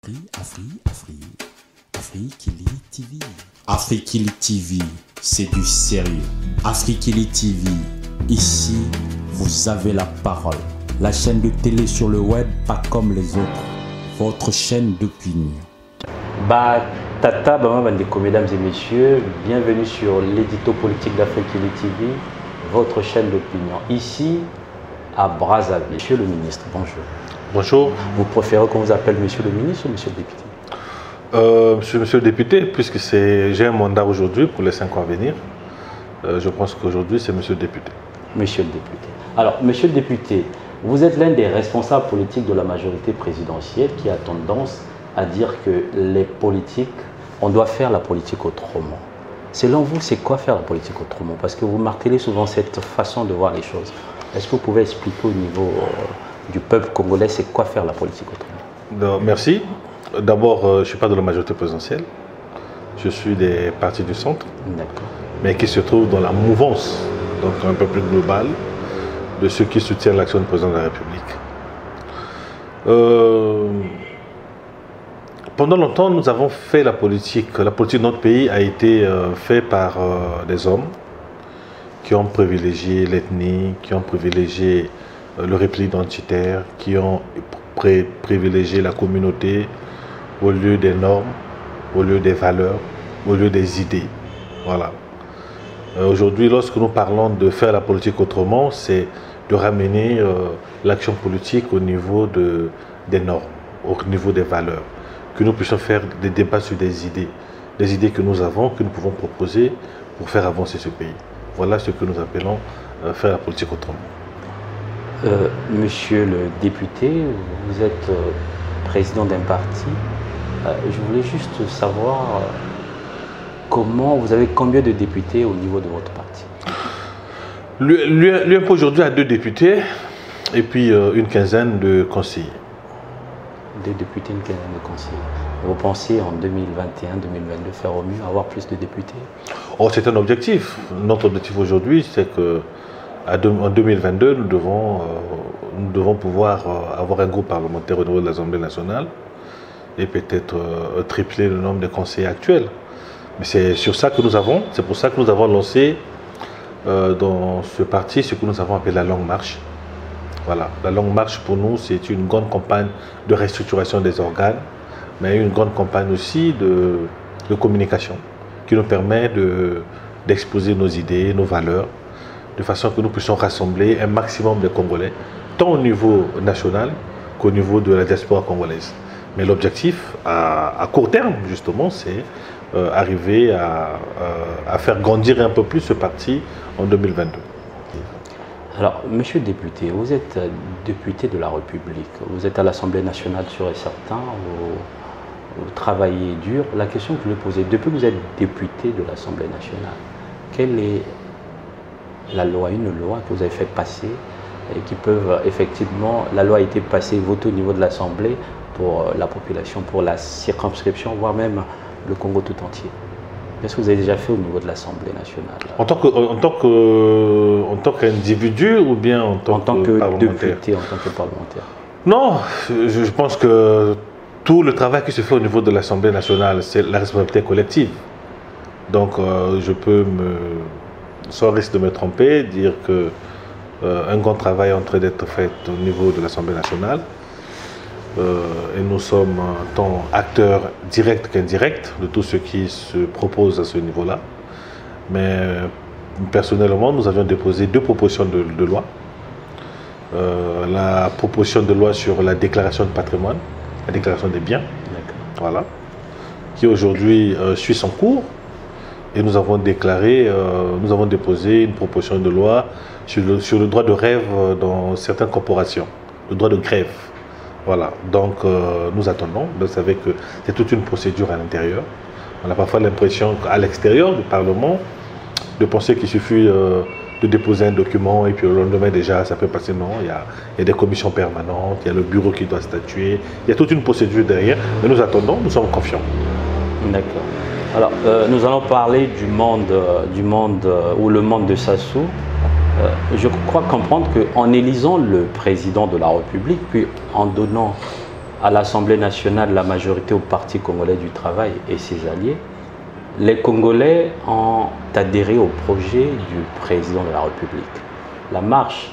Afrikili TV. Afrikili TV, c'est du sérieux. Afrikili TV, ici, vous avez la parole. La chaîne de télé sur le web, pas comme les autres. Votre chaîne d'opinion. Tata, mesdames et messieurs, bienvenue sur l'édito politique d'Afrikili TV, votre chaîne d'opinion. Ici, à Brazzaville. Monsieur le ministre, bonjour. Bonjour. Vous préférez qu'on vous appelle monsieur le ministre ou monsieur le député? Monsieur le député, puisque j'ai un mandat aujourd'hui pour les 5 ans à venir, je pense qu'aujourd'hui c'est monsieur le député. Monsieur le député. Alors, monsieur le député, vous êtes l'un des responsables politiques de la majorité présidentielle qui a tendance à dire que les politiques, on doit faire la politique autrement. Selon vous, c'est quoi faire la politique autrement? Parce que vous martelez souvent cette façon de voir les choses. Est-ce que vous pouvez expliquer au niveau du peuple congolais, c'est quoi faire la politique autrement? Merci. D'abord, je ne suis pas de la majorité présidentielle. Je suis des partis du centre, mais qui se trouvent dans la mouvance, donc un peu plus globale, de ceux qui soutiennent l'action du président de la République. Pendant longtemps, nous avons fait la politique. La politique de notre pays a été faite par des hommes qui ont privilégié l'ethnie, qui ont privilégié le repli identitaire, qui ont privilégié la communauté au lieu des normes, au lieu des valeurs, au lieu des idées. Voilà. Aujourd'hui, lorsque nous parlons de faire la politique autrement, c'est de ramener l'action politique au niveau des normes, au niveau des valeurs, que nous puissions faire des débats sur des idées que nous avons, que nous pouvons proposer pour faire avancer ce pays. Voilà ce que nous appelons faire la politique autrement. Monsieur le député, vous êtes président d'un parti. Je voulais juste savoir comment vous avez combien de députés au niveau de votre parti? L'UMP aujourd'hui a 2 députés et puis une quinzaine de conseillers. 2 députés, une quinzaine de conseillers. Vous pensez en 2021-2022 faire au mieux, avoir plus de députés? Oh, c'est un objectif. Notre objectif aujourd'hui, c'est que en 2022, nous devons pouvoir avoir un groupe parlementaire au niveau de l'Assemblée nationale et peut-être tripler le nombre de conseillers actuels. Mais c'est sur ça que nous avons, c'est pour ça que nous avons lancé dans ce parti ce que nous avons appelé la Longue Marche. Voilà, la Longue Marche pour nous, c'est une grande campagne de restructuration des organes, mais une grande campagne aussi de communication qui nous permet d'exposer nos idées, nos valeurs, de façon que nous puissions rassembler un maximum de Congolais, tant au niveau national qu'au niveau de la diaspora congolaise. Mais l'objectif à court terme, justement, c'est arriver à faire grandir un peu plus ce parti en 2022. Alors, monsieur le député, vous êtes député de la République. Vous êtes à l'Assemblée nationale, sûr et certain. Vous travaillez dur. La question que je voulais poser, depuis que vous êtes député de l'Assemblée nationale, quelle est la loi, une loi que vous avez fait passer et qui peuvent effectivement, la loi a été passée, votée au niveau de l'Assemblée pour la population, pour la circonscription, voire même le Congo tout entier? Qu'est-ce que vous avez déjà fait au niveau de l'Assemblée nationale? En tant qu'individu ou bien en tant que parlementaire? Député, en tant que parlementaire. Non, je pense que tout le travail qui se fait au niveau de l'Assemblée nationale, c'est la responsabilité collective. Donc je peux, sans risque de me tromper, dire qu'un grand travail est en train d'être fait au niveau de l'Assemblée nationale. Et nous sommes tant acteurs directs qu'indirects de tout ce qui se propose à ce niveau-là. Mais personnellement, nous avions déposé 2 propositions de loi. La proposition de loi sur la déclaration de patrimoine, la déclaration des biens, voilà, qui aujourd'hui suit son cours. Et nous avons déposé une proposition de loi sur le droit de rêve dans certaines corporations, le droit de grève. Voilà, donc nous attendons. Vous savez que c'est toute une procédure à l'intérieur. On a parfois l'impression qu'à l'extérieur du Parlement, de penser qu'il suffit de déposer un document et puis le lendemain déjà ça peut passer. Non, il y a des commissions permanentes, il y a le bureau qui doit statuer, il y a toute une procédure derrière. Mais nous attendons, nous sommes confiants. D'accord. Alors, nous allons parler du monde ou le monde de Sassou. Je crois comprendre qu'en élisant le président de la République, puis en donnant à l'Assemblée nationale la majorité au Parti congolais du travail et ses alliés, les Congolais ont adhéré au projet du président de la République. La marche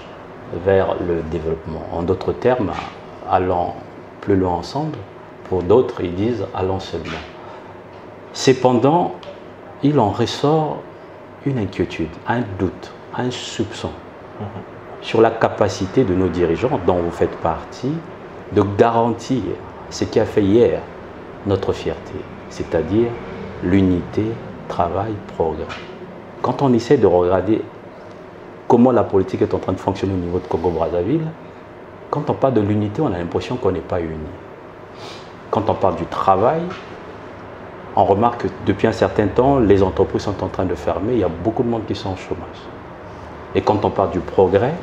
vers le développement. En d'autres termes, allons plus loin ensemble. Pour d'autres, ils disent allons seulement. Cependant, il en ressort une inquiétude, un doute, un soupçon sur la capacité de nos dirigeants, dont vous faites partie, de garantir ce qui a fait hier notre fierté, c'est-à-dire l'unité, travail, progrès. Quand on essaie de regarder comment la politique est en train de fonctionner au niveau de Congo-Brazzaville, quand on parle de l'unité, on a l'impression qu'on n'est pas unis. Quand on parle du travail, on remarque que depuis un certain temps, les entreprises sont en train de fermer, il y a beaucoup de monde qui sont au chômage. Et quand on parle du progrès,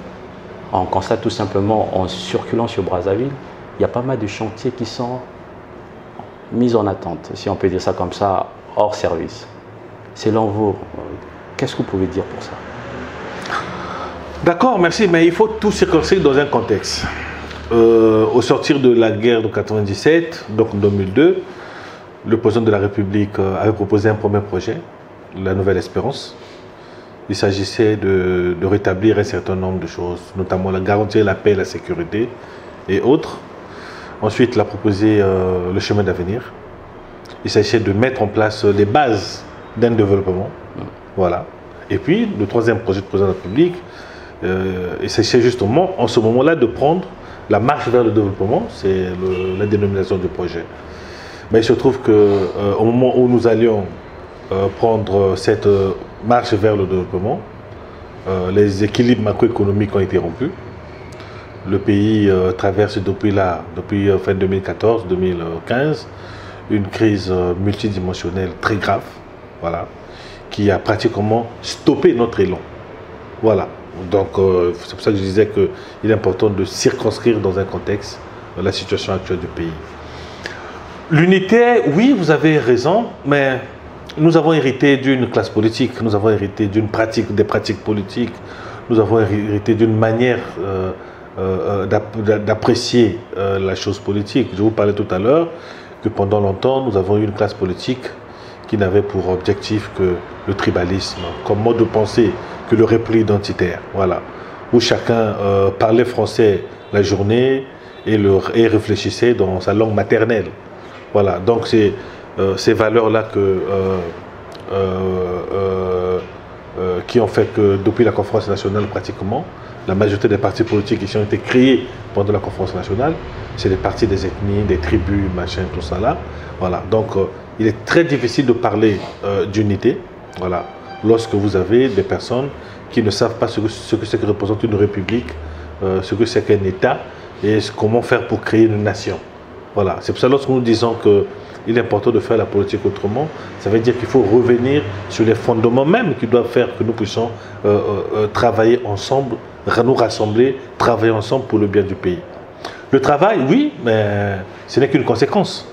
on constate tout simplement en circulant sur Brazzaville, il y a pas mal de chantiers qui sont mis en attente, si on peut dire ça comme ça, hors service. Selon vous, qu'est-ce que vous pouvez dire pour ça? D'accord, merci, mais il faut tout circonscrire dans un contexte. Au sortir de la guerre de 1997, donc en 2002, le président de la République avait proposé un premier projet, la Nouvelle Espérance. Il s'agissait de rétablir un certain nombre de choses, notamment garantir la paix et la sécurité et autres. Ensuite, il a proposé le chemin d'avenir. Il s'agissait de mettre en place les bases d'un développement. Voilà. Et puis, le troisième projet du président de la République, il s'agissait justement, en ce moment-là, de prendre la marche vers le développement. C'est la dénomination du projet. Mais il se trouve qu'au moment où nous allions prendre cette marche vers le développement, les équilibres macroéconomiques ont été rompus. Le pays traverse depuis fin 2014-2015 une crise multidimensionnelle très grave, voilà, qui a pratiquement stoppé notre élan. Voilà. Donc c'est pour ça que je disais qu'il est important de circonscrire dans un contexte la situation actuelle du pays. L'unité, oui, vous avez raison, mais nous avons hérité d'une classe politique, nous avons hérité des pratiques politiques, nous avons hérité d'une manière d'apprécier la chose politique. Je vous parlais tout à l'heure que pendant longtemps, nous avons eu une classe politique qui n'avait pour objectif que le tribalisme, comme mode de pensée, que le repli identitaire, voilà, où chacun parlait français la journée et réfléchissait dans sa langue maternelle. Voilà, donc c'est ces valeurs-là qui ont fait que depuis la conférence nationale, pratiquement, la majorité des partis politiques qui ont été créés pendant la conférence nationale, c'est les partis des ethnies, des tribus, machin, tout ça là. Voilà, donc il est très difficile de parler d'unité, voilà, lorsque vous avez des personnes qui ne savent pas ce que c'est que représente une république, ce que c'est qu'un État et comment faire pour créer une nation. Voilà, c'est pour ça que lorsque nous disons qu'il est important de faire la politique autrement, ça veut dire qu'il faut revenir sur les fondements même qui doivent faire que nous puissions travailler ensemble, nous rassembler, travailler ensemble pour le bien du pays. Le travail, oui, mais ce n'est qu'une conséquence.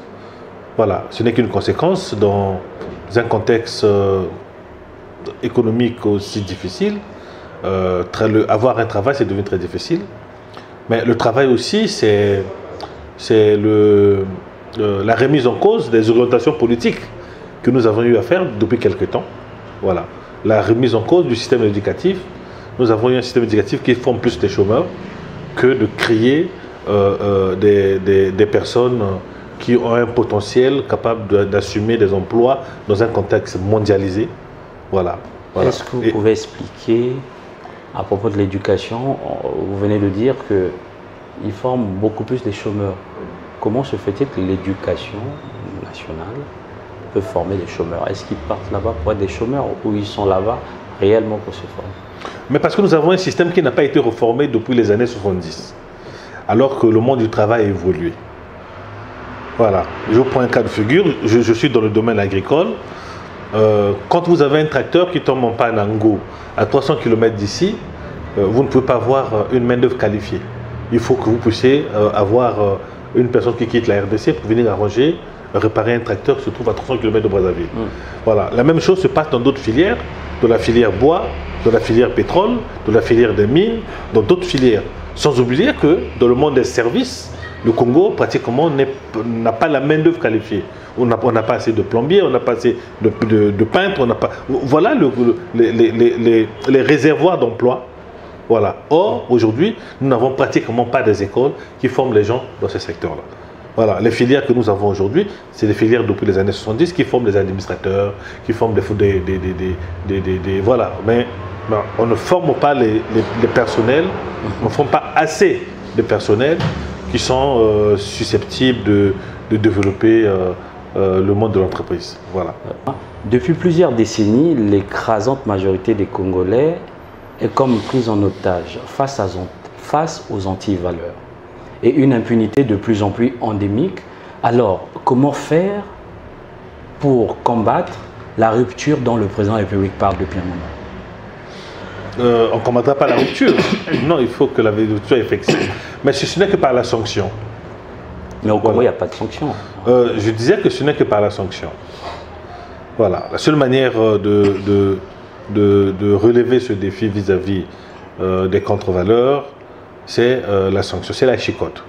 Voilà, ce n'est qu'une conséquence dans un contexte économique aussi difficile. Avoir un travail, c'est devenu très difficile. Mais le travail aussi, c'est la remise en cause des orientations politiques que nous avons eu à faire depuis quelque temps. Voilà. La remise en cause du système éducatif. Nous avons eu un système éducatif qui forme plus des chômeurs que de créer des personnes qui ont un potentiel capable d'assumer des emplois dans un contexte mondialisé. Voilà. Voilà. Est-ce que vous pouvez expliquer, à propos de l'éducation, vous venez de dire qu'ils forment beaucoup plus des chômeurs. Comment se fait-il que l'éducation nationale peut former des chômeurs? Est-ce qu'ils partent là-bas pour être des chômeurs ou ils sont là-bas réellement pour se former? Mais parce que nous avons un système qui n'a pas été reformé depuis les années 70, alors que le monde du travail a évolué. Voilà. Je vous prends un cas de figure. Je suis dans le domaine agricole. Quand vous avez un tracteur qui tombe en panne en Ngo, à 300 km d'ici, vous ne pouvez pas avoir une main-d'œuvre qualifiée. Il faut que vous puissiez avoir une personne qui quitte la RDC pour venir arranger, réparer un tracteur qui se trouve à 300 km de Brazzaville. Voilà. La même chose se passe dans d'autres filières, de la filière bois, de la filière pétrole, de la filière des mines, dans d'autres filières. Sans oublier que dans le monde des services, Le Congo, pratiquement, n'a pas la main-d'œuvre qualifiée. On n'a pas assez de plombiers, on n'a pas assez de peintres, on n'a pas... Voilà les réservoirs d'emploi. Voilà. Or, aujourd'hui, nous n'avons pratiquement pas des écoles qui forment les gens dans ce secteur-là. Voilà. Les filières que nous avons aujourd'hui, c'est des filières depuis les années 70 qui forment des administrateurs, qui forment voilà. Mais on ne forme pas les personnels, on ne forme pas assez de personnel qui sont susceptibles de développer le monde de l'entreprise. Voilà. Depuis plusieurs décennies, l'écrasante majorité des Congolais est comme prise en otage face aux antivaleurs et une impunité de plus en plus endémique. Alors, comment faire pour combattre la rupture dont le président de la République parle depuis un moment? On ne combattra pas la rupture. Non, il faut que la rupture soit effective. Mais ce n'est que par la sanction. Mais au Congo, il n'y a pas de sanction. Je disais que ce n'est que par la sanction. Voilà. La seule manière de relever ce défi vis-à-vis des contre-valeurs, c'est la sanction, c'est la chicotte.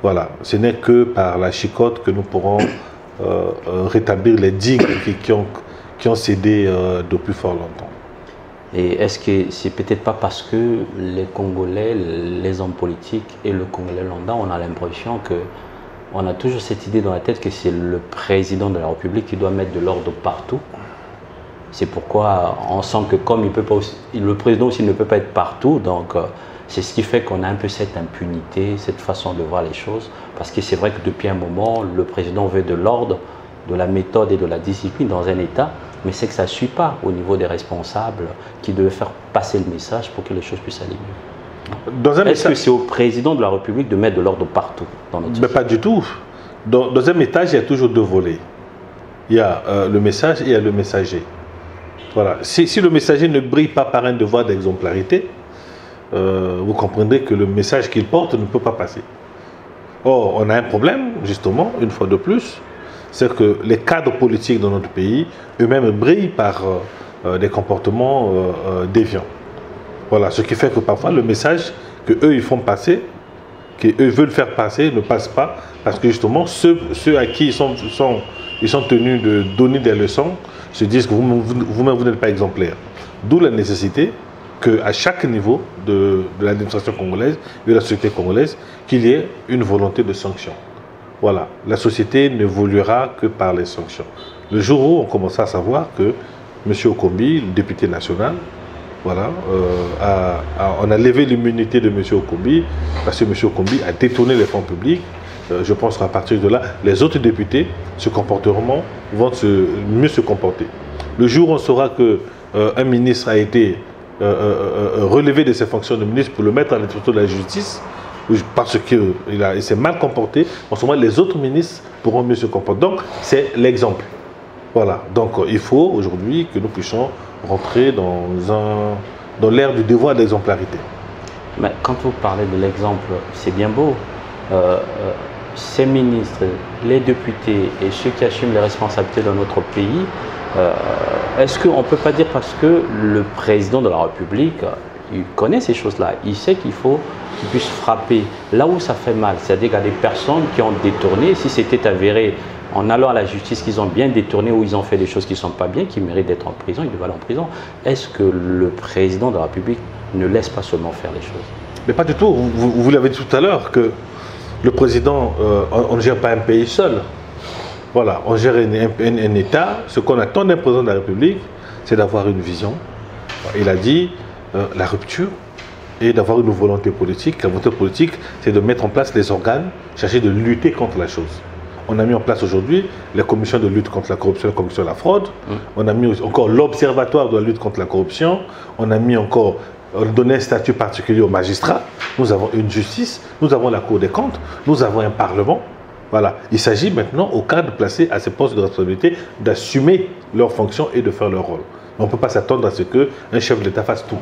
Voilà. Ce n'est que par la chicotte que nous pourrons rétablir les digues qui ont cédé depuis fort longtemps. Et est-ce que c'est peut-être pas parce que les Congolais, les hommes politiques et le Congolais lambda, on a l'impression que on a toujours cette idée dans la tête que c'est le président de la République qui doit mettre de l'ordre partout. C'est pourquoi on sent que comme il peut pas aussi, le président aussi ne peut pas être partout, donc c'est ce qui fait qu'on a un peu cette impunité, cette façon de voir les choses. Parce que c'est vrai que depuis un moment, le président veut de l'ordre, de la méthode et de la discipline dans un État, mais c'est que ça ne suit pas au niveau des responsables qui devaient faire passer le message pour que les choses puissent aller mieux. Est-ce que c'est au président de la République de mettre de l'ordre partout dans notre société? Mais pas du tout. Dans un message, il y a toujours deux volets. Il y a le message et il y a le messager. Voilà. Si le messager ne brille pas par un devoir d'exemplarité, vous comprendrez que le message qu'il porte ne peut pas passer. Or, on a un problème, justement, une fois de plus, c'est que les cadres politiques dans notre pays, eux-mêmes brillent par des comportements déviants. Voilà, ce qui fait que parfois le message qu'eux ils font passer, qu'eux veulent faire passer, ne passe pas, parce que justement ceux à qui ils sont tenus de donner des leçons se disent que vous-même vous n'êtes pas exemplaire. D'où la nécessité qu'à chaque niveau de l'administration congolaise et de la société congolaise, qu'il y ait une volonté de sanction. Voilà, la société n'évoluera que par les sanctions. Le jour où on commença à savoir que M. Okombi, le député national, voilà, on a levé l'immunité de M. Okombi parce que M. Okombi a détourné les fonds publics. Je pense qu'à partir de là, les autres députés vont mieux se comporter. Le jour où on saura qu'un ministre a été relevé de ses fonctions de ministre pour le mettre à l'administration de la justice, parce qu'il s'est mal comporté, en ce moment les autres ministres pourront mieux se comporter. Donc c'est l'exemple. Voilà, donc il faut aujourd'hui que nous puissions rentrer dans l'ère du devoir d'exemplarité. Mais quand vous parlez de l'exemple, c'est bien beau. Ces ministres, les députés et ceux qui assument les responsabilités dans notre pays, est-ce qu'on ne peut pas dire parce que le président de la République, il connaît ces choses-là, il sait qu'il faut qu'il puisse frapper là où ça fait mal, c'est-à-dire qu'il y a des personnes qui ont détourné, si c'était avéré en allant à la justice qu'ils ont bien détourné ou ils ont fait des choses qui ne sont pas bien, qui méritent d'être en prison, ils doivent aller en prison. Est-ce que le président de la République ne laisse pas seulement faire les choses? Mais pas du tout. Vous l'avez dit tout à l'heure que le président, on ne gère pas un pays seul. Voilà, on gère un État. Ce qu'on attend d'un président de la République, c'est d'avoir une vision. Il a dit la rupture et d'avoir une volonté politique. La volonté politique, c'est de mettre en place les organes, chercher de lutter contre la chose. On a mis en place aujourd'hui les commissions de lutte contre la corruption, la corruption et la fraude. On a mis encore l'observatoire de la lutte contre la corruption. On a mis encore donné un statut particulier aux magistrats. Nous avons une justice, nous avons la Cour des comptes, nous avons un Parlement. Voilà. Il s'agit maintenant aux cadres placés à ces postes de responsabilité d'assumer leurs fonctions et de faire leur rôle. On ne peut pas s'attendre à ce qu'un chef d'État fasse tout.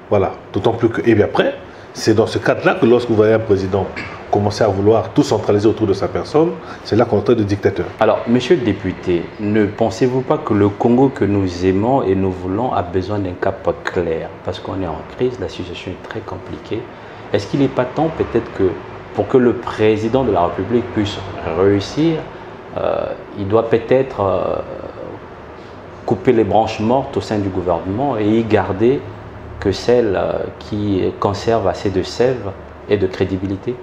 Voilà. D'autant plus que, et bien après, c'est dans ce cadre-là que lorsque vous voyez un président commencer à vouloir tout centraliser autour de sa personne, c'est là qu'on est en train de dictateur. Alors, monsieur le député, ne pensez-vous pas que le Congo que nous aimons et nous voulons a besoin d'un cap clair? Parce qu'on est en crise, la situation est très compliquée. Est-ce qu'il n'est pas temps peut-être que pour que le président de la République puisse réussir, il doit peut-être couper les branches mortes au sein du gouvernement et y garder que celles qui conservent assez de sève et de crédibilité.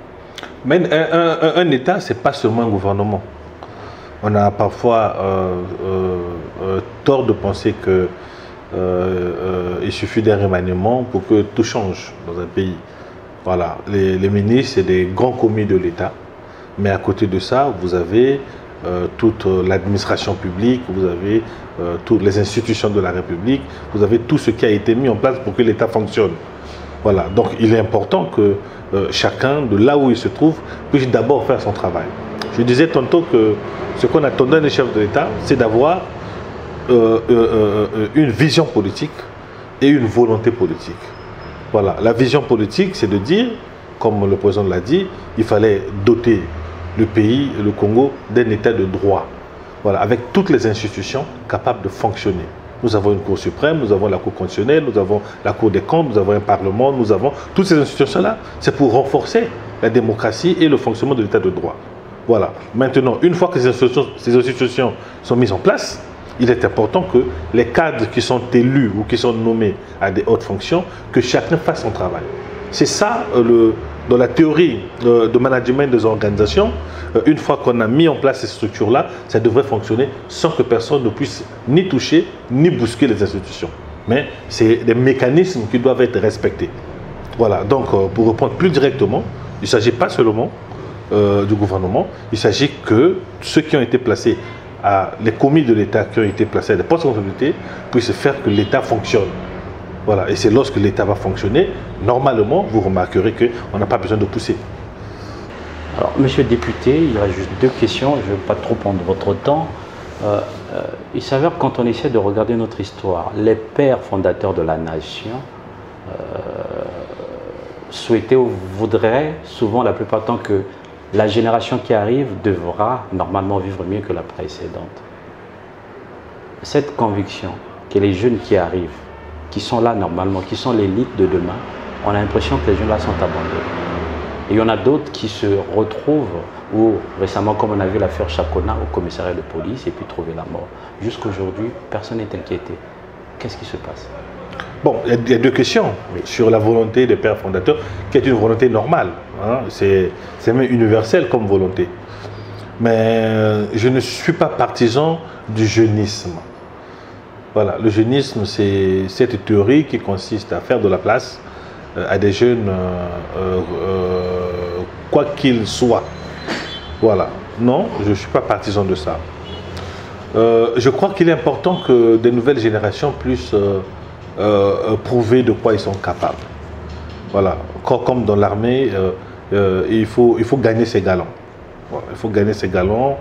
Mais un État, ce n'est pas seulement un gouvernement. On a parfois tort de penser qu'il suffit d'un remaniement pour que tout change dans un pays. Voilà, les ministres, c'est des grands commis de l'État. Mais à côté de ça, vous avez toute l'administration publique, vous avez toutes les institutions de la République, vous avez tout ce qui a été mis en place pour que l'État fonctionne. Voilà, donc il est important que chacun, de là où il se trouve, puisse d'abord faire son travail. Je disais tantôt que ce qu'on attend d'un chef de l'État, c'est d'avoir une vision politique et une volonté politique. Voilà, la vision politique, c'est de dire, comme le président l'a dit, il fallait doter le pays, le Congo, d'un état de droit. Voilà, avec toutes les institutions capables de fonctionner. Nous avons une Cour suprême, nous avons la Cour constitutionnelle, nous avons la Cour des comptes, nous avons un Parlement, nous avons toutes ces institutions-là. C'est pour renforcer la démocratie et le fonctionnement de l'état de droit. Voilà. Maintenant, une fois que ces institutions sont mises en place, il est important que les cadres qui sont élus ou qui sont nommés à des hautes fonctions, que chacun fasse son travail. C'est ça, dans la théorie de management des organisations, une fois qu'on a mis en place ces structures-là, ça devrait fonctionner sans que personne ne puisse ni toucher, ni bousculer les institutions. Mais c'est des mécanismes qui doivent être respectés. Voilà, donc pour répondre plus directement, il ne s'agit pas seulement du gouvernement, il s'agit que ceux qui ont été placés, les commis de l'État qui ont été placés à des postes de responsabilité, puissent faire que l'État fonctionne. Voilà, et c'est lorsque l'État va fonctionner, normalement, vous remarquerez qu'on n'a pas besoin de pousser. Alors, monsieur le député, il reste juste deux questions, je ne vais pas trop prendre votre temps. Il s'avère que quand on essaie de regarder notre histoire, les pères fondateurs de la nation souhaitaient ou voudraient souvent la plupart du temps que la génération qui arrive devra normalement vivre mieux que la précédente. Cette conviction que les jeunes qui arrivent, qui sont là normalement, qui sont l'élite de demain, on a l'impression que les jeunes là sont abandonnés. Et il y en a d'autres qui se retrouvent, ou récemment comme on a vu l'affaire Chakona au commissariat de police et puis trouver la mort. Jusqu'aujourd'hui, personne n'est inquiété. Qu'est-ce qui se passe? Bon, il y a deux questions sur la volonté des pères fondateurs, qui est une volonté normale. Hein, c'est même universel comme volonté. Mais je ne suis pas partisan du jeunisme. Voilà, le jeunisme, c'est cette théorie qui consiste à faire de la place à des jeunes, quoi qu'ils soient. Voilà. Non, je ne suis pas partisan de ça. Je crois qu'il est important que des nouvelles générations puissent prouver de quoi ils sont capables. Voilà. Comme dans l'armée, il faut gagner ses galons. Voilà. Il faut gagner ses galons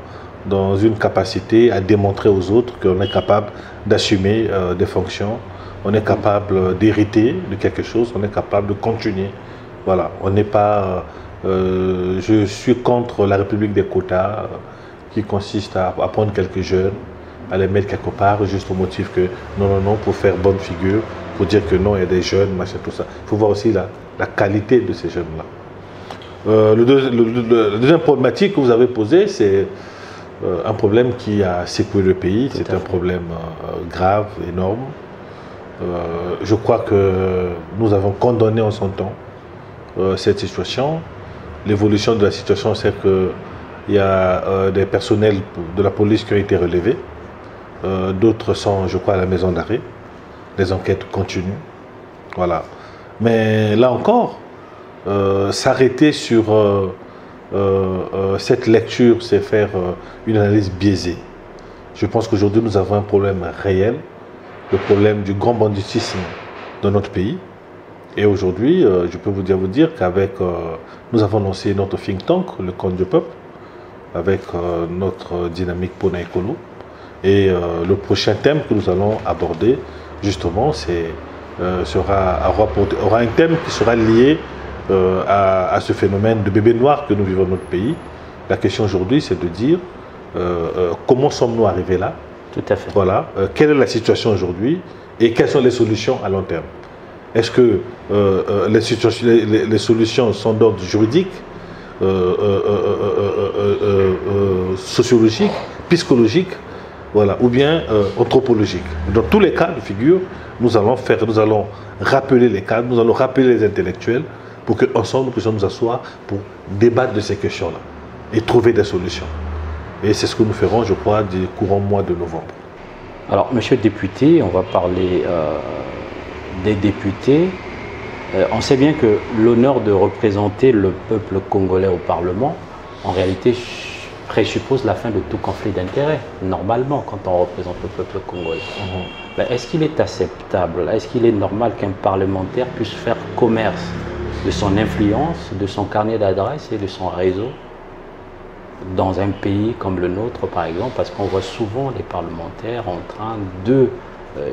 dans une capacité à démontrer aux autres qu'on est capable d'assumer des fonctions, on est capable d'hériter de quelque chose, on est capable de continuer. Voilà, on n'est pas... je suis contre la République des quotas qui consiste à prendre quelques jeunes, à les mettre quelque part juste au motif que non, pour faire bonne figure, pour dire que non, il y a des jeunes, machin, tout ça. Il faut voir aussi la qualité de ces jeunes-là. Le deuxième problématique que vous avez posé, c'est un problème qui a secoué le pays. C'est un problème grave, énorme. Je crois que nous avons condamné en son temps cette situation. L'évolution de la situation, c'est qu'il y a des personnels de la police qui ont été relevés. D'autres sont, je crois, à la maison d'arrêt. Les enquêtes continuent. Voilà. Mais là encore, s'arrêter sur cette lecture, c'est faire une analyse biaisée. Je pense qu'aujourd'hui, nous avons un problème réel, le problème du grand banditisme dans notre pays. Et aujourd'hui, je peux vous dire qu'avec, nous avons lancé notre think tank, le Compte du Peuple, avec notre dynamique Pona Écolo. Et le prochain thème que nous allons aborder, justement, aura un thème qui sera lié à ce phénomène de bébé noir que nous vivons dans notre pays. La question aujourd'hui, c'est de dire comment sommes-nous arrivés là? Tout à fait. Voilà. Quelle est la situation aujourd'hui et quelles sont les solutions à long terme? Est-ce que les solutions sont d'ordre juridique sociologique, psychologique, voilà, ou bien anthropologique. Dans tous les cas de figure, nous allons rappeler les cadres, nous allons rappeler les intellectuels pour qu'ensemble nous puissions nous asseoir pour débattre de ces questions-là et trouver des solutions. Et c'est ce que nous ferons, je crois, du courant mois de novembre. Alors, monsieur le député, on va parler des députés. On sait bien que l'honneur de représenter le peuple congolais au Parlement, en réalité, présuppose la fin de tout conflit d'intérêts, normalement, quand on représente le peuple congolais. Ben, est-ce qu'il est acceptable, est-ce qu'il est normal qu'un parlementaire puisse faire commerce de son influence, de son carnet d'adresse et de son réseau dans un pays comme le nôtre, par exemple, parce qu'on voit souvent les parlementaires en train de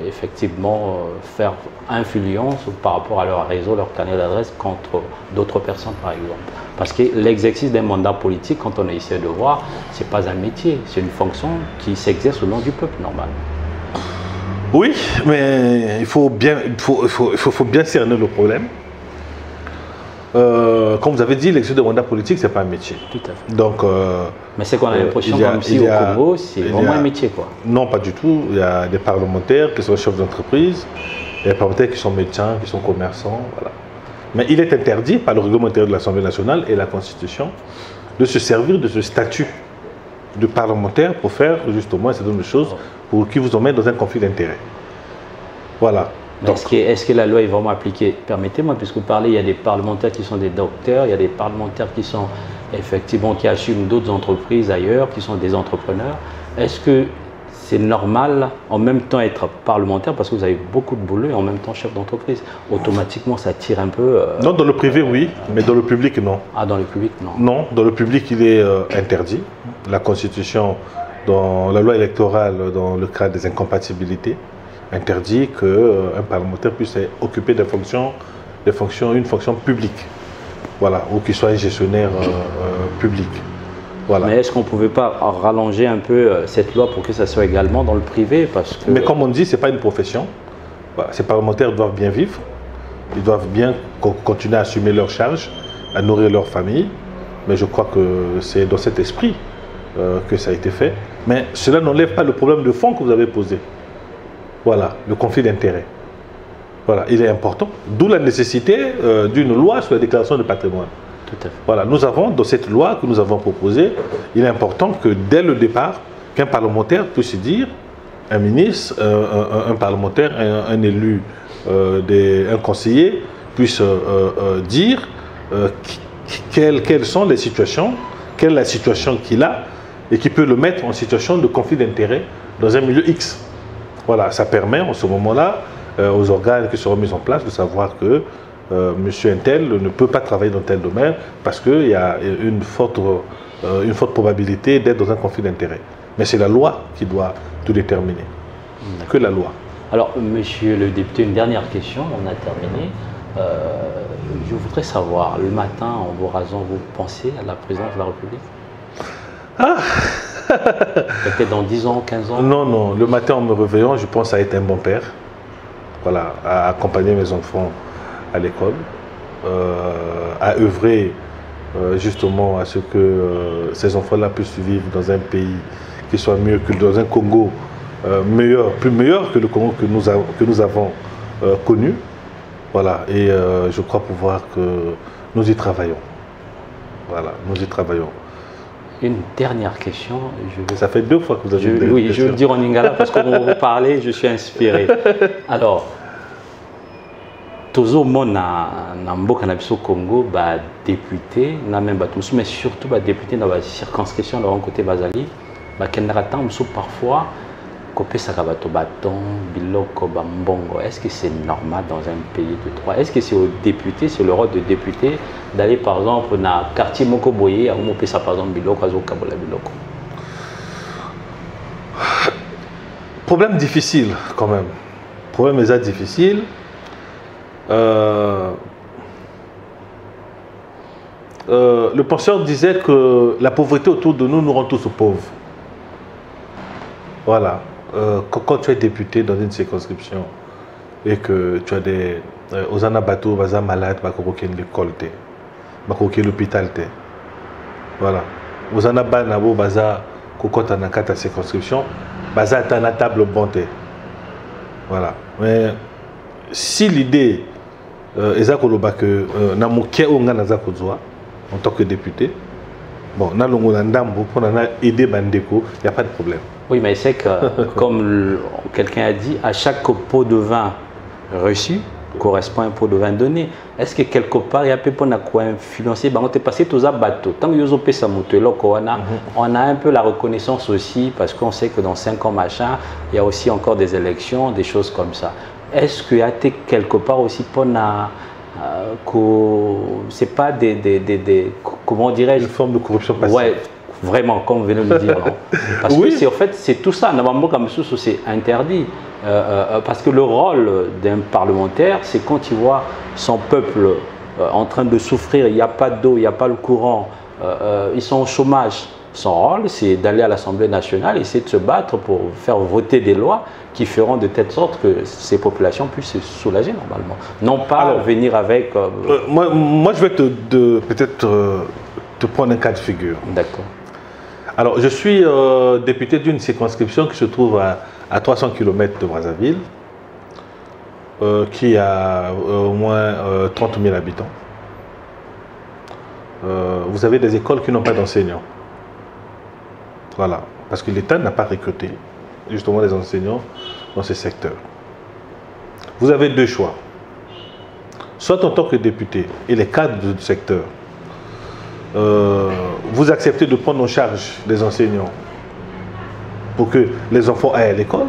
effectivement faire influence par rapport à leur réseau, leur carnet d'adresse contre d'autres personnes, par exemple. Parce que l'exercice d'un mandat politique, quand on essaie de voir, ce n'est pas un métier, c'est une fonction qui s'exerce au nom du peuple, normalement. Oui, mais il faut bien cerner le problème. Comme vous avez dit, l'exercice de mandat politique, ce n'est pas un métier. Tout à fait. Donc, mais c'est qu'on a l'impression, comme si au Congo, c'est vraiment un métier, quoi. Non, pas du tout. Il y a des parlementaires qui sont chefs d'entreprise, il y a des parlementaires qui sont médecins, qui sont commerçants, voilà. Mais il est interdit par le règlement intérieur de l'Assemblée nationale et la Constitution de se servir de ce statut de parlementaire pour faire justement un certain nombre de choses pour qui vous emmènent dans un conflit d'intérêts. Voilà. Est-ce que la loi est vraiment appliquée? Permettez-moi, puisque vous parlez, il y a des parlementaires qui sont des docteurs, il y a des parlementaires qui sont effectivement, qui assument d'autres entreprises ailleurs, qui sont des entrepreneurs. Est-ce que c'est normal en même temps être parlementaire, parce que vous avez beaucoup de boulot, et en même temps chef d'entreprise? Automatiquement, ça tire un peu... Non, dans le privé, oui, mais dans le public, non. Ah, dans le public, non. Non, dans le public, il est interdit. La Constitution, dans la loi électorale, dans le cadre des incompatibilités, interdit qu'un parlementaire puisse occuper une fonction publique, voilà, ou qu'il soit un gestionnaire public. Voilà. Mais est-ce qu'on ne pouvait pas rallonger un peu cette loi pour que ça soit également dans le privé, parce que... Mais comme on dit, ce n'est pas une profession. Voilà, ces parlementaires doivent bien vivre, ils doivent bien continuer à assumer leurs charges, à nourrir leur famille, mais je crois que c'est dans cet esprit que ça a été fait. Mais cela n'enlève pas le problème de fond que vous avez posé. Voilà, le conflit d'intérêts. Voilà, il est important. D'où la nécessité d'une loi sur la déclaration de patrimoine. Tout à fait. Voilà, nous avons, dans cette loi que nous avons proposée, il est important que dès le départ, qu'un parlementaire puisse dire, un ministre, un parlementaire, un élu, un conseiller, puisse dire quelles sont les situations, quelle est la situation qu'il a, et qui peut le mettre en situation de conflit d'intérêts dans un milieu X. Voilà, ça permet en ce moment-là aux organes qui seront mis en place de savoir que monsieur Intel ne peut pas travailler dans tel domaine parce qu'il y a une forte probabilité d'être dans un conflit d'intérêts. Mais c'est la loi qui doit tout déterminer. Que la loi. Alors, monsieur le député, une dernière question, on a terminé. Je voudrais savoir, le matin, en vous rasant, vous pensez à la présidence de la République? Ah. Peut-être dans 10 ans, 15 ans? Non, non. Le matin, en me réveillant, je pense à être un bon père. Voilà, à accompagner mes enfants à l'école, à œuvrer justement à ce que ces enfants-là puissent vivre dans un pays qui soit mieux que dans un Congo plus meilleur que le Congo que nous avons connu. Voilà, et je crois pouvoir que nous y travaillons. Voilà, nous y travaillons. Une dernière question. Ça fait 2 fois que vous avez une Oui, je vais le dire en lingala parce que vous parlez, je suis inspiré. Alors, Tozo Mona, Namboka Nabiso Congo, député, mais surtout député dans la circonscription de côté Bazali, parfois, Kopé Sakabato Baton, Biloko Bambongo. Est-ce que c'est normal dans un pays de droit? Est-ce que c'est au député, c'est le rôle de député d'aller par exemple dans le quartier Moko Boye, à Mopesa par exemple Biloko, Azo Kabola Biloko? Problème difficile quand même. Problème déjà difficile. Le penseur disait que la pauvreté autour de nous rend tous pauvres. Voilà. Quand tu es député dans une circonscription et que tu as des Osana Bato, Baza malade, Bakoroké l'école, Bakoroké l'hôpital, Voilà. Vous en avez un baza kokota na kata circonscription, baza est à table bonté. Voilà. Mais si l'idée est que na moké onga na zakozwa en tant que député, bon, na longo na ndambo pour na aider bandeko, il n'y a pas de problème. Oui, mais c'est que, comme quelqu'un a dit, à chaque pot de vin reçu correspond à un pot de vin donné. Est-ce que quelque part, il y a un peu pour influencer? On est passé tous à bateau. Tant que vous avez ça, on a un peu la reconnaissance aussi, parce qu'on sait que dans 5 ans, machin, il y a aussi encore des élections, des choses comme ça. Est-ce qu'il y a quelque part aussi pour c'est pas comment dirais-je? Une forme de corruption passive. Ouais, vraiment, comme vous venez de le dire. Non. Parce oui. que en fait, c'est tout ça. C'est interdit. Parce que le rôle d'un parlementaire, c'est quand il voit son peuple en train de souffrir, il n'y a pas d'eau, il n'y a pas le courant, ils sont au chômage. Son rôle, c'est d'aller à l'Assemblée nationale, essayer de se battre pour faire voter des lois qui feront de telle sorte que ces populations puissent se soulager normalement. Non pas venir avec... moi, je vais peut-être te prendre un cas de figure. D'accord. Alors, je suis député d'une circonscription qui se trouve à 300 km de Brazzaville, qui a au moins 30 000 habitants. Vous avez des écoles qui n'ont pas d'enseignants. Voilà, parce que l'État n'a pas recruté justement des enseignants dans ces secteurs. Vous avez deux choix. Soit en tant que député et les cadres du secteur, vous acceptez de prendre en charge les enseignants pour que les enfants aillent à l'école,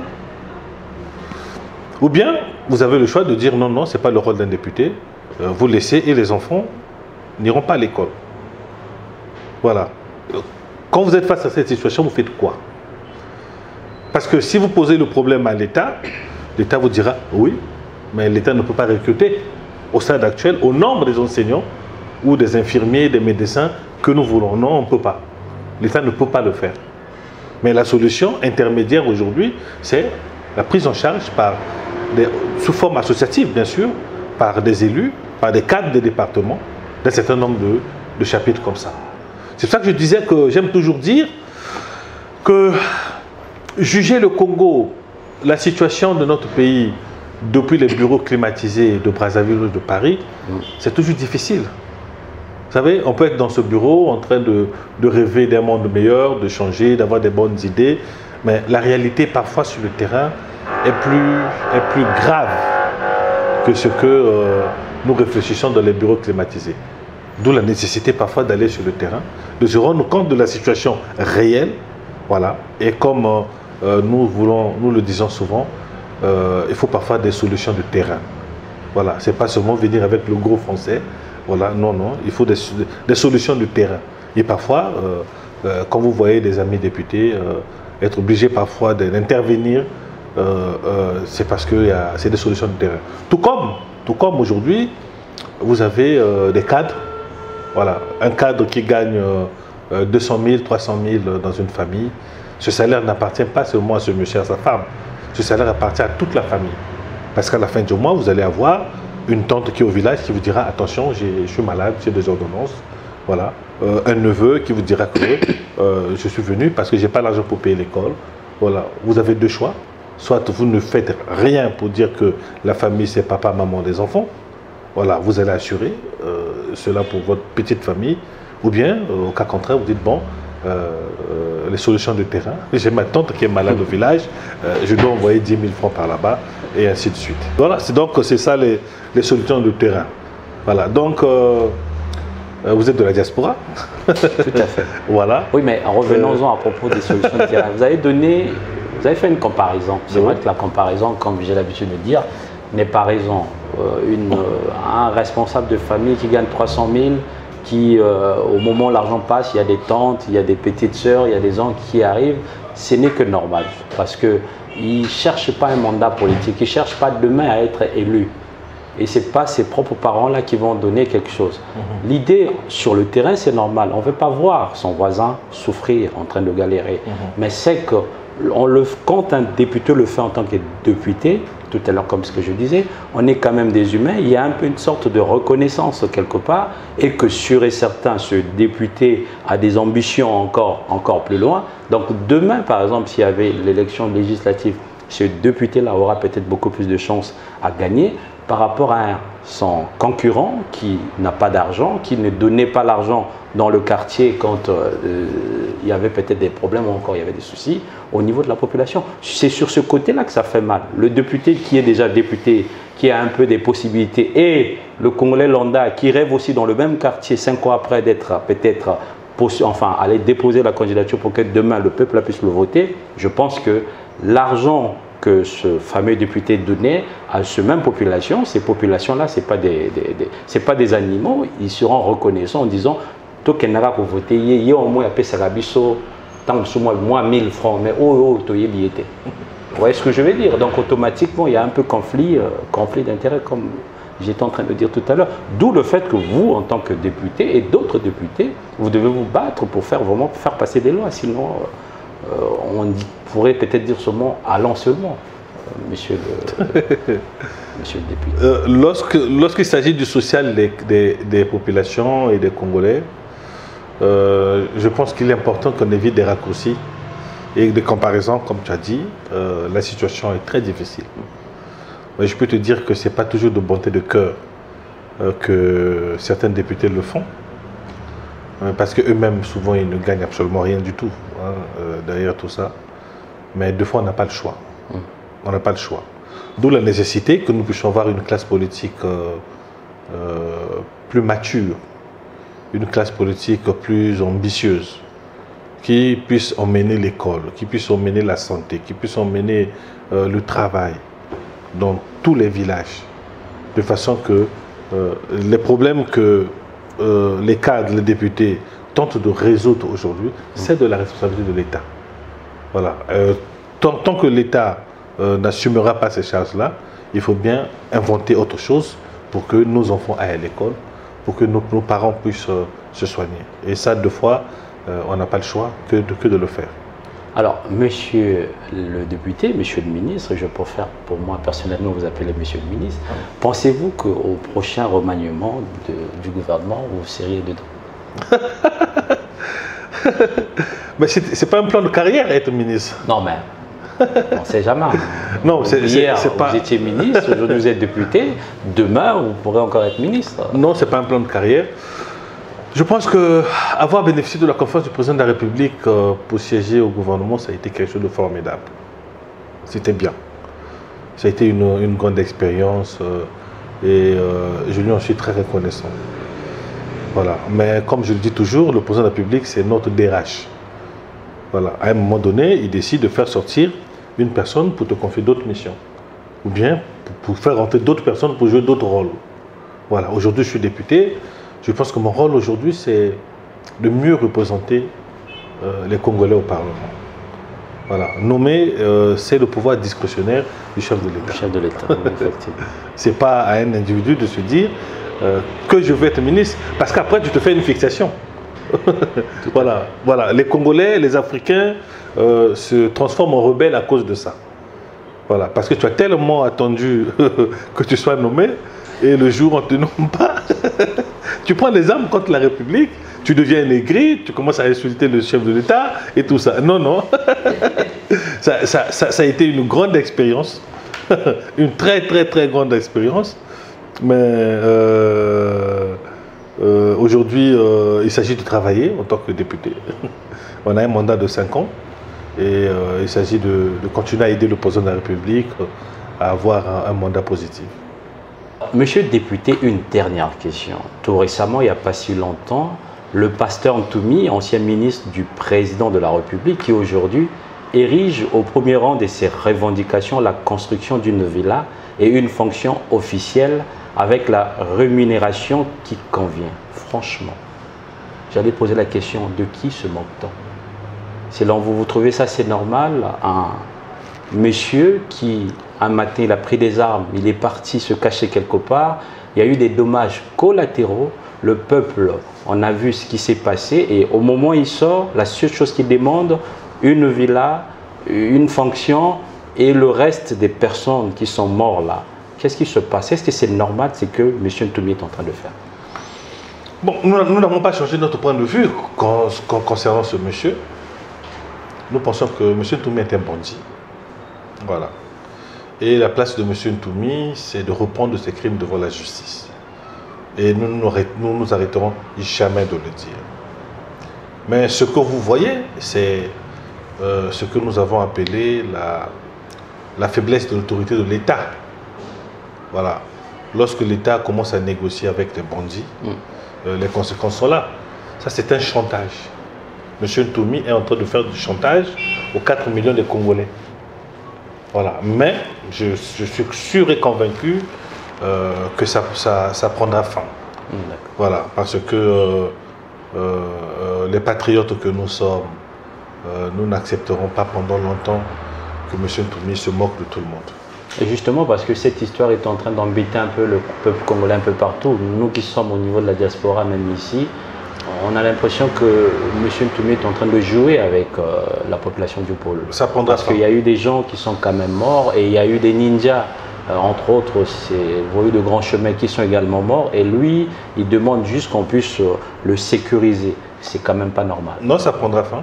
ou bien vous avez le choix de dire non, non, ce n'est pas le rôle d'un député, vous laissez et les enfants n'iront pas à l'école. Voilà. Quand vous êtes face à cette situation, vous faites quoi? Parce que si vous posez le problème à l'État, l'État vous dira oui, mais l'État ne peut pas recruter au stade actuel au nombre des enseignants ou des infirmiers, des médecins que nous voulons. Non, on ne peut pas. L'État ne peut pas le faire. Mais la solution intermédiaire aujourd'hui, c'est la prise en charge sous forme associative, bien sûr, par des élus, par des cadres des départements, d'un certain nombre de chapitres comme ça. C'est pour ça que je disais que j'aime toujours dire que juger le Congo, la situation de notre pays depuis les bureaux climatisés de Brazzaville ou de Paris, c'est toujours difficile. Vous savez, on peut être dans ce bureau en train de rêver d'un monde meilleur, de changer, d'avoir des bonnes idées, mais la réalité parfois sur le terrain est plus grave que ce que nous réfléchissons dans les bureaux climatisés. D'où la nécessité parfois d'aller sur le terrain, de se rendre compte de la situation réelle, voilà. Et comme nous le disons souvent, il faut parfois des solutions de terrain. Voilà, c'est pas seulement venir avec le gros français. Voilà, non, non, il faut des solutions de terrain. Et parfois, quand vous voyez des amis députés être obligés parfois d'intervenir, c'est parce que c'est des solutions de terrain. Tout comme aujourd'hui, vous avez des cadres. Voilà, un cadre qui gagne 200 000, 300 000 dans une famille, ce salaire n'appartient pas seulement à ce monsieur, à sa femme. Ce salaire appartient à toute la famille. Parce qu'à la fin du mois, vous allez avoir une tante qui est au village qui vous dira « Attention, je suis malade, j'ai des ordonnances. » Voilà. Un neveu qui vous dira que je suis venu parce que je n'ai pas l'argent pour payer l'école. Voilà. Vous avez deux choix. Soit vous ne faites rien pour dire que la famille, c'est papa, maman, les enfants. Voilà, vous allez assurer cela pour votre petite famille. Ou bien, au cas contraire, vous dites, bon, les solutions de terrain. J'ai ma tante qui est malade au village, je dois envoyer 10 000 francs par là-bas, et ainsi de suite. Voilà, donc c'est ça les solutions de terrain. Voilà, donc vous êtes de la diaspora. Tout à fait. Voilà. Oui, mais revenons-en à propos des solutions de terrain. Vous avez fait une comparaison. C'est vrai que la comparaison, comme j'ai l'habitude de dire, n'est pas raison. Un responsable de famille qui gagne 300 000, qui, au moment où l'argent passe, il y a des tantes, il y a des petites sœurs, il y a des gens qui arrivent, ce n'est que normal. Parce qu'ils ne cherchent pas un mandat politique, ils ne cherchent pas demain à être élus. Et ce n'est pas ses propres parents-là qui vont donner quelque chose. L'idée, sur le terrain, c'est normal. On ne veut pas voir son voisin souffrir, en train de galérer. Mais c'est que quand un député le fait en tant que député, tout à l'heure comme ce que je disais, on est quand même des humains, il y a un peu une sorte de reconnaissance quelque part, et que sûr et certain, ce député a des ambitions encore plus loin. Donc demain, par exemple, s'il y avait l'élection législative, ce député-là aura peut-être beaucoup plus de chances à gagner par rapport à son concurrent qui n'a pas d'argent, qui ne donnait pas l'argent dans le quartier quand il y avait peut-être des problèmes ou encore il y avait des soucis au niveau de la population. C'est sur ce côté-là que ça fait mal. Le député qui est déjà député, qui a un peu des possibilités, et le Congolais lambda qui rêve aussi dans le même quartier 5 ans après d'être peut-être, enfin, aller déposer la candidature pour que demain le peuple puisse le voter, je pense que l'argent que ce fameux député donnait à cette même population, ces populations-là, ce n'est pas des animaux, ils seront reconnaissants en disant « Toi, qui pour voter, il y a au moins appelé Sarabiso, tant que moi 1000 francs, mais tu y es. » Vous voyez ce que je veux dire? Donc automatiquement, il y a un peu conflit d'intérêts, comme j'étais en train de dire tout à l'heure. D'où le fait que vous, en tant que député et d'autres députés, vous devez vous battre pour vraiment faire passer des lois, sinon on pourrait peut-être dire ce mot allons seulement, monsieur le député. Lorsqu'il s'agit du social des populations et des Congolais, je pense qu'il est important qu'on évite des raccourcis et des comparaisons, comme tu as dit. La situation est très difficile. Mais je peux te dire que ce n'est pas toujours de bonté de cœur que certains députés le font. Parce qu'eux-mêmes, souvent, ils ne gagnent absolument rien du tout derrière tout ça. Mais deux fois, on n'a pas le choix. On n'a pas le choix. D'où la nécessité que nous puissions avoir une classe politique plus mature, une classe politique plus ambitieuse, qui puisse emmener l'école, qui puisse emmener la santé, qui puisse emmener le travail dans tous les villages. De façon que les problèmes que les cadres, les députés tentent de résoudre aujourd'hui, c'est de la responsabilité de l'État. Voilà. Tant que l'État n'assumera pas ces charges-là, il faut bien inventer autre chose pour que nos enfants aillent à l'école, pour que nos parents puissent se soigner. Et ça, deux fois, on n'a pas le choix que de le faire. Alors, monsieur le député, monsieur le ministre, je préfère pour moi personnellement vous appeler monsieur le ministre, pensez-vous qu'au prochain remaniement du gouvernement, vous seriez dedans? Mais ce n'est pas un plan de carrière être ministre. Non, mais on ne sait jamais. Non, hier, pas... vous étiez ministre, aujourd'hui vous êtes député, demain vous pourrez encore être ministre. Non, ce n'est pas un plan de carrière. Je pense qu'avoir bénéficié de la confiance du président de la République pour siéger au gouvernement, ça a été quelque chose de formidable. C'était bien. Ça a été une grande expérience et je lui en suis très reconnaissant. Voilà. Mais comme je le dis toujours, le président de la République, c'est notre DRH. Voilà. À un moment donné, il décide de faire sortir une personne pour te confier d'autres missions. Ou bien pour faire rentrer d'autres personnes pour jouer d'autres rôles. Voilà. Aujourd'hui, je suis député. Je pense que mon rôle aujourd'hui, c'est de mieux représenter les Congolais au Parlement. Voilà. Nommer, c'est le pouvoir discrétionnaire du chef de l'État. Le chef de l'État, effectivement. Ce n'est pas à un individu de se dire que je veux être ministre, parce qu'après, tu te fais une fixation. Voilà. Voilà. Les Congolais, les Africains se transforment en rebelles à cause de ça. Voilà. Parce que tu as tellement attendu que tu sois nommé, et le jour où on ne te nomme pas, tu prends les armes contre la République, tu deviens aigri, tu commences à insulter le chef de l'État et tout ça. Non, non. Ça a été une grande expérience, une très, très, très grande expérience. Mais aujourd'hui, il s'agit de travailler en tant que député. On a un mandat de 5 ans et il s'agit de continuer à aider le président de la République à avoir un mandat positif. Monsieur le député, une dernière question. Tout récemment, il n'y a pas si longtemps, le pasteur Ntoumi, ancien ministre du président de la République, qui aujourd'hui érige au premier rang de ses revendications la construction d'une villa et une fonction officielle avec la rémunération qui convient. Franchement, j'allais poser la question, de qui se moque-t-on? Selon vous, vous trouvez ça c'est normal? Un monsieur qui, un matin, il a pris des armes, il est parti se cacher quelque part, il y a eu des dommages collatéraux, le peuple, on a vu ce qui s'est passé et au moment où il sort, la seule chose qu'il demande, une villa une fonction et le reste des personnes qui sont mortes là, qu'est-ce qui se passe? Est-ce que c'est normal, c'est que M. Ntoumi est en train de faire? Bon, nous n'avons pas changé notre point de vue concernant ce monsieur. Nous pensons que M. Ntoumi est un bandit. Voilà. Et la place de M. Ntoumi, c'est de reprendre ses crimes devant la justice. Et nous nous arrêterons jamais de le dire. Mais ce que vous voyez, c'est ce que nous avons appelé la faiblesse de l'autorité de l'État. Voilà. Lorsque l'État commence à négocier avec les bandits, les conséquences sont là. Ça, c'est un chantage. M. Ntoumi est en train de faire du chantage aux 4 millions de Congolais. Voilà. Mais je suis sûr et convaincu que ça prendra fin. Voilà. Parce que les patriotes que nous sommes, nous n'accepterons pas pendant longtemps que M. Ntoumi se moque de tout le monde. Et justement, parce que cette histoire est en train d'embêter un peu le peuple congolais un peu partout, nous qui sommes au niveau de la diaspora, même ici, on a l'impression que M. Ntoumi est en train de jouer avec la population du pôle. Ça prendra Parce qu'il y a eu des gens qui sont quand même morts et il y a eu des ninjas, entre autres, vous voyez, de grands chemins qui sont également morts. Et lui, il demande juste qu'on puisse le sécuriser. C'est quand même pas normal. Non, ça prendra fin.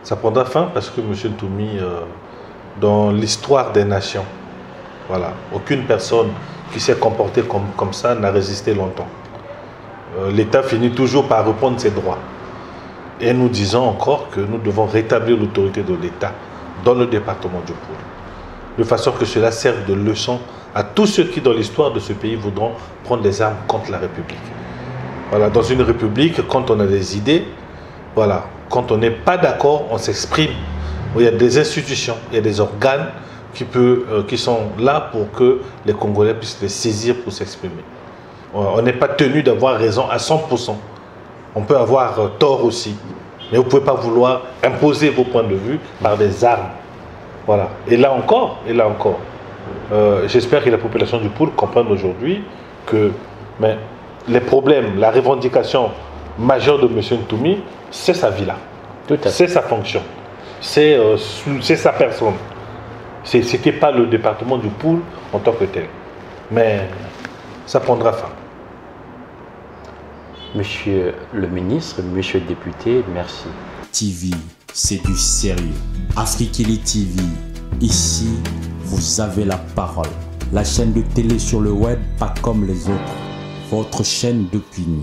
Ça prendra fin parce que M. Ntoumi, dans l'histoire des nations, voilà, aucune personne qui s'est comportée comme ça n'a résisté longtemps. L'État finit toujours par reprendre ses droits. Et nous disons encore que nous devons rétablir l'autorité de l'État dans le département du Pôle, de façon que cela serve de leçon à tous ceux qui, dans l'histoire de ce pays, voudront prendre les armes contre la République. Voilà, dans une République, quand on a des idées, voilà, quand on n'est pas d'accord, on s'exprime. Il y a des institutions, il y a des organes qui sont là pour que les Congolais puissent les saisir pour s'exprimer. On n'est pas tenu d'avoir raison à 100%. On peut avoir tort aussi. Mais vous ne pouvez pas vouloir imposer vos points de vue par des armes. Voilà. Et là encore, j'espère que la population du Pôle comprenne aujourd'hui que les problèmes, la revendication majeure de M. Ntoumi, c'est sa vie là. C'est sa fonction. C'est sa personne. Ce n'était pas le département du Pôle en tant que tel. Mais ça prendra fin. Monsieur le ministre, monsieur le député, merci. TV, c'est du sérieux. Afrikili TV, ici, vous avez la parole. La chaîne de télé sur le web, pas comme les autres. Votre chaîne d'opinion.